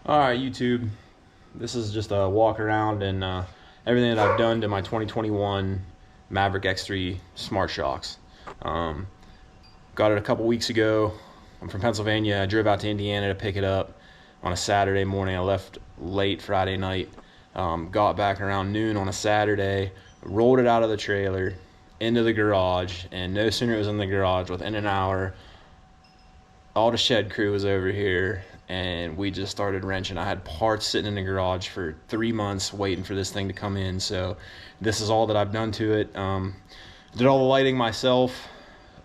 Alright, YouTube, this is just a walk around and everything that I've done to my 2021 Maverick X3 Smart Shox. Got it a couple weeks ago. I'm from Pennsylvania. I drove out to Indiana to pick it up on a Saturday morning. I left late Friday night, got back around noon on a Saturday, rolled it out of the trailer into the garage, and no sooner it was in the garage, within an hour, all the shed crew was over here and we just started wrenching. I had parts sitting in the garage for 3 months waiting for this thing to come in. So this is all that I've done to it. Did all the lighting myself,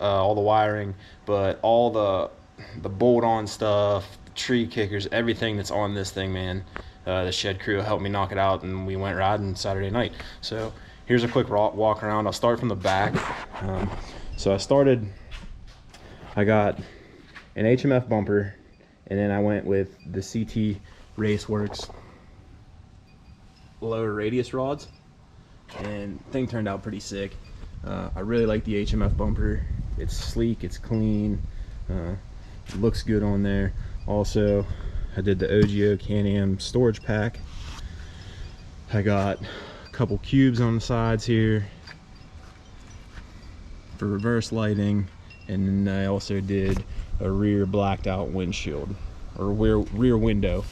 all the wiring, but all the bolt-on stuff, the tree kickers, everything that's on this thing, man. The shed crew helped me knock it out, and we went riding Saturday night. So here's a quick walk around. I'll start from the back. I got an HMF bumper, and then I went with the CT Raceworks lower radius rods, and the thing turned out pretty sick. I really like the HMF bumper. It's sleek, it's clean, looks good on there. Also, I did the OGO Can-Am storage pack. I got a couple cubes on the sides here for reverse lighting, and then I also did a rear blacked out windshield, or rear window,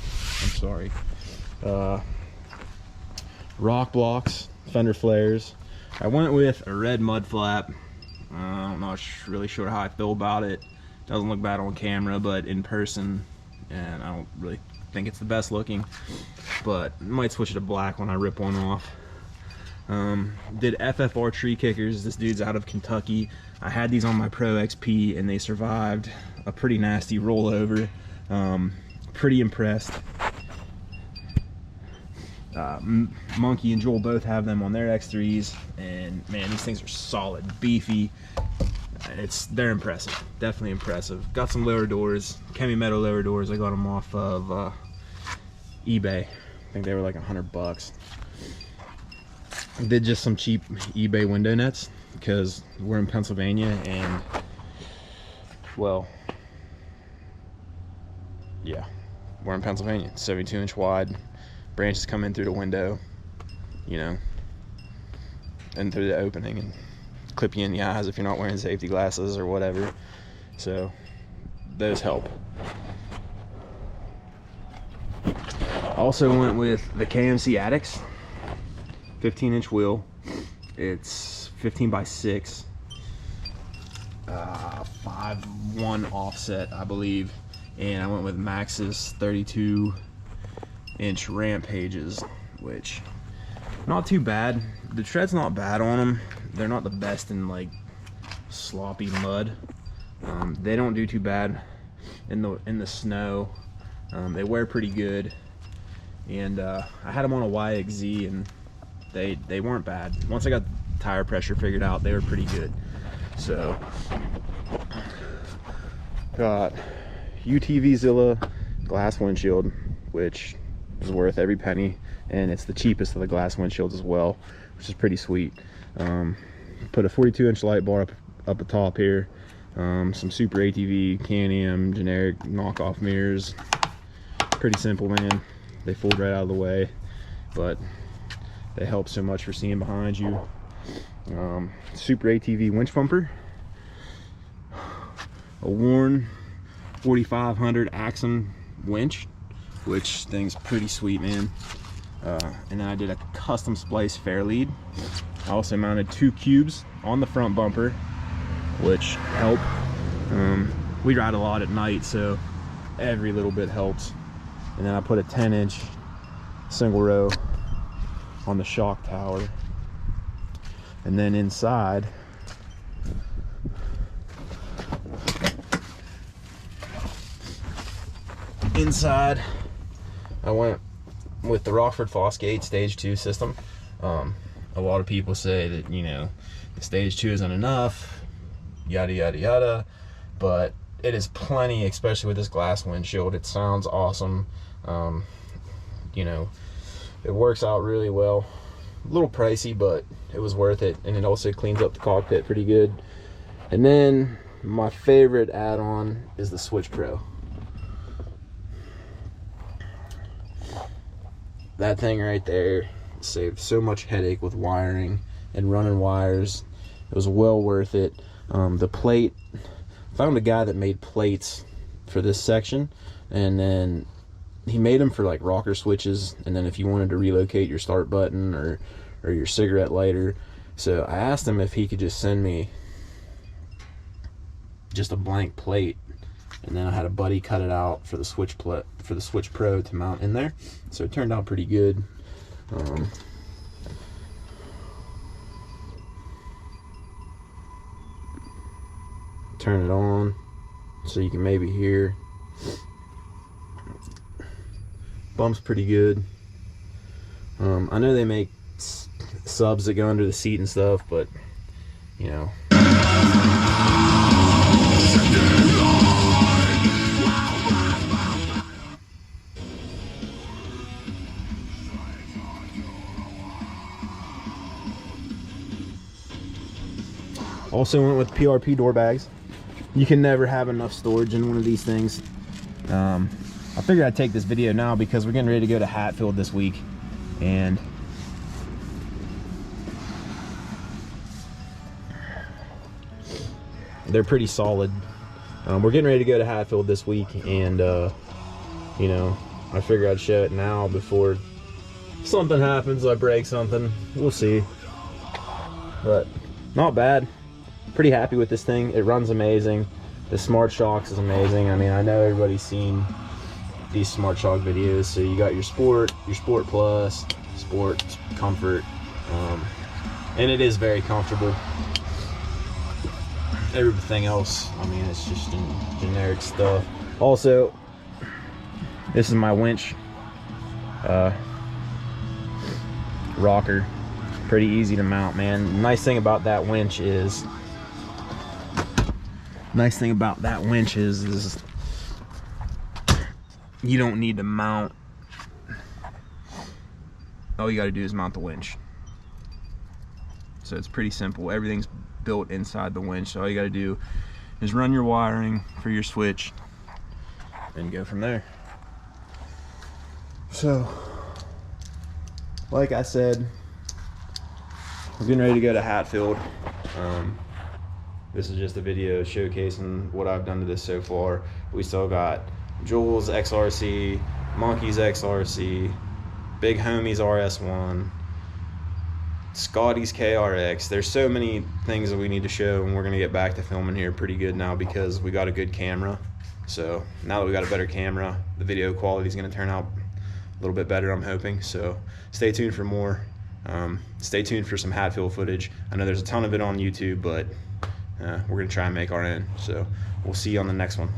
I'm sorry. Rock blocks, fender flares. I went with a red mud flap. I'm not really sure how I feel about it. Doesn't look bad on camera, but in person, and I don't really think it's the best looking, but I might switch it to black when I rip one off. Did FFR tree kickers. This dude's out of Kentucky. I had these on my Pro XP and they survived a pretty nasty rollover. Pretty impressed. Monkey and Joel both have them on their X3s, and man, these things are solid, beefy. They're impressive, definitely impressive. Got some lower doors, Chemi Metal lower doors. I got them off of eBay. I think they were like $100. Did just some cheap eBay window nets because we're in Pennsylvania, and well, yeah, we're in Pennsylvania. 72-inch wide, branches come in through the window, you know, and through the opening and clip you in the eyes if you're not wearing safety glasses or whatever. So those help. Also went with the KMC Addicts 15-inch wheel. It's 15 by 6, 5.1 offset, I believe, and I went with Maxxis 32-inch rampages, which not too bad. The tread's not bad on them. They're not the best in like sloppy mud. They don't do too bad in the snow. They wear pretty good, and I had them on a YXZ, and they weren't bad. Once I got the tire pressure figured out, they were pretty good. So got UTV Zilla glass windshield, which is worth every penny, and it's the cheapest of the glass windshields as well, which is pretty sweet. Put a 42-inch light bar up the top here, some Super ATV Can-Am generic knockoff mirrors. Pretty simple, man. They fold right out of the way, but they help so much for seeing behind you. Super ATV winch bumper, a worn 4500 Axum winch, which thing's pretty sweet, man. And then I did a custom splice fair lead. I also mounted 2 cubes on the front bumper, which help. We ride a lot at night, so every little bit helps. And then I put a 10-inch single row on the shock tower, and then inside I went with the Rockford Fosgate Stage 2 system. A lot of people say that, you know, the Stage 2 isn't enough, yada yada yada, but it is plenty, especially with this glass windshield. It sounds awesome. You know, it works out really well. A little pricey, but it was worth it, and it also cleans up the cockpit pretty good. And then my favorite add-on is the Switch Pro. that thing right there saved so much headache with wiring and running wires. It was well worth it. The plate, found a guy that made plates for this section, and then he made them for like rocker switches, and then if you wanted to relocate your start button or your cigarette lighter. So I asked him if he could just send me just a blank plate, and then I had a buddy cut it out for the Switch Pro to mount in there. So it turned out pretty good. Turn it on so you can maybe hear. Bump's pretty good. I know they make subs that go under the seat and stuff, but you know. Also went with PRP door bags. You can never have enough storage in one of these things. I figured I'd take this video now because we're getting ready to go to Hatfield this week, and they're pretty solid. We're getting ready to go to Hatfield this week, and you know, I figured I'd show it now before something happens, I break something. We'll see. But not bad. Pretty happy with this thing. It runs amazing. The Smart Shox is amazing. I mean, I know everybody's seen these Smart Shox videos. So you got your Sport Plus, Sport, Comfort, and it is very comfortable. Everything else, I mean, it's just generic stuff. Also, this is my winch rocker. Pretty easy to mount, man. Nice thing about that winch is you don't need to mount. All you got to do is mount the winch. So it's pretty simple. Everything's built inside the winch. So all you got to do is run your wiring for your switch and go from there. So, like I said, we're getting ready to go to Hatfield. This is just a video showcasing what I've done to this so far. We still got Jules XRC, Monkey's XRC, Big Homie's RS1, Scotty's KRX. There's so many things that we need to show, and we're gonna get back to filming here pretty good now because we got a good camera. So now that we got a better camera, the video quality is gonna turn out a little bit better, I'm hoping. So stay tuned for more. Stay tuned for some Hatfield footage. I know there's a ton of it on YouTube, but we're gonna try and make our own. So we'll see you on the next one.